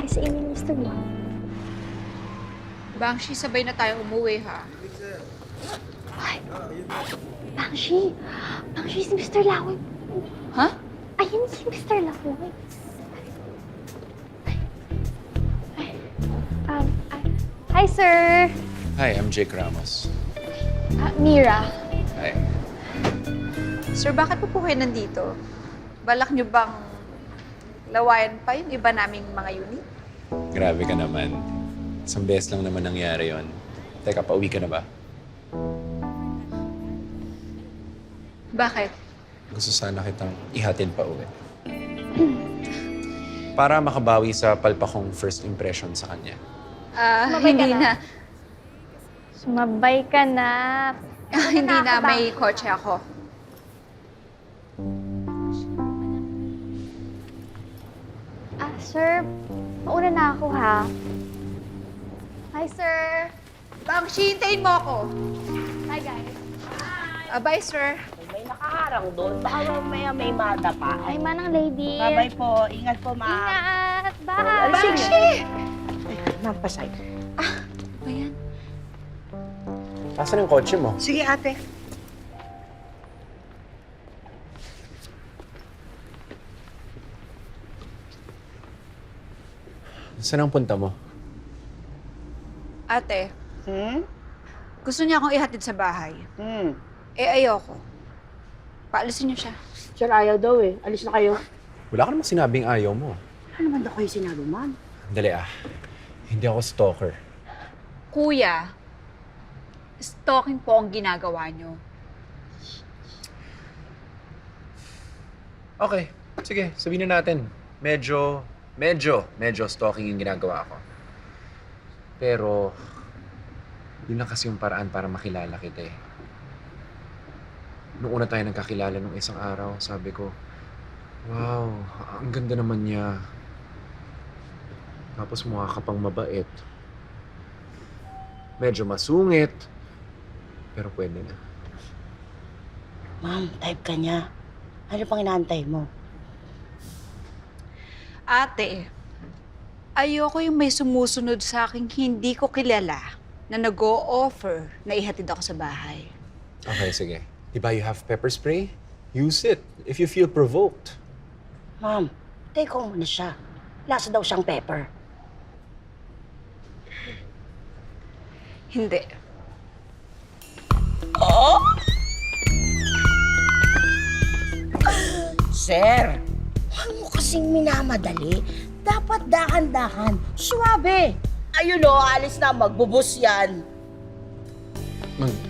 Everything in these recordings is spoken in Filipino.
sa inyo ni Mr. Ma. Bangshi, sabay na tayo umuwi, ha? Ay, Bangshi! Bangshi, si Mr. Lawi. Ha? Ayun si Mr. Lawi. Hi, sir! Hi, I'm Jake Ramos. Mira. Hi. Sir, bakit po kayo nandito? Balak niyo bang lawayan pa yung iba naming mga unit? Grabe ka naman. Isang beses lang naman nangyari yon. Teka, pauwi ka na ba? Bakit? Gusto sana kitang ihatid pa uwi. Para makabawi sa palpakong first impression sa kanya. Sumabay ka Hindi na. na. Sumabay ka na. Hindi na, may kotse ako. Sir, mauna na ako, ha? Hi, sir. Bangshi, hintayin mo ako. Hi, guys. Bye, sir. May nakaharang doon. Baka mamaya may madapa. Hi, manang lady. Bye-bye po. Ingat po, ma'am. Ingat. Bye. Bangshi! Nampasay. Ba yan? Asan ang kotse mo? Sige, ate. Saan ang punta mo? Ate, Hmm? gusto niya akong ihatid sa bahay. Hmm. Ayoko. Paalisin niyo siya. Sir, ayaw daw eh. Alis na kayo. Wala ka namang sinabing ayaw mo. Ano naman daw kayo sinabi, ma'am? Dali Hindi ako stalker. Kuya, stalking po ang ginagawa niyo. Okay, sige, sabihin na natin. Medyo stalking yung ginagawa ko. Pero, yun lang kasi yung paraan para makilala kita eh. Noong una tayo nagkakilala nung isang araw, sabi ko, wow, ang ganda naman niya. Tapos mukha ka pang mabait. Medyo masungit, pero pwede na. Ma'am, type ka niya. Ano pang inaantay mo? Ate, ayoko yung may sumusunod sa akin hindi ko kilala na nag-o-offer na ihatid ako sa bahay. Okay, sige. Diba you have pepper spray? Use it if you feel provoked. Ma'am, take home mo na siya. Lasa daw siyang pepper. Hindi. Sir, huwag mo kasing minamadali. Dapat dahan-dahan. Suwabe. Ayun o, alis na. Magbubus yan.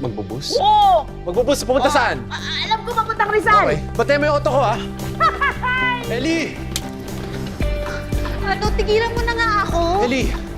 Magbubus? Oo! Magbubus? Pumunta saan? Alam ko papuntang Rizal. Okay. Batay mo yung auto ko, ha? Ellie! Ano, tigilan mo na nga ako. Ellie!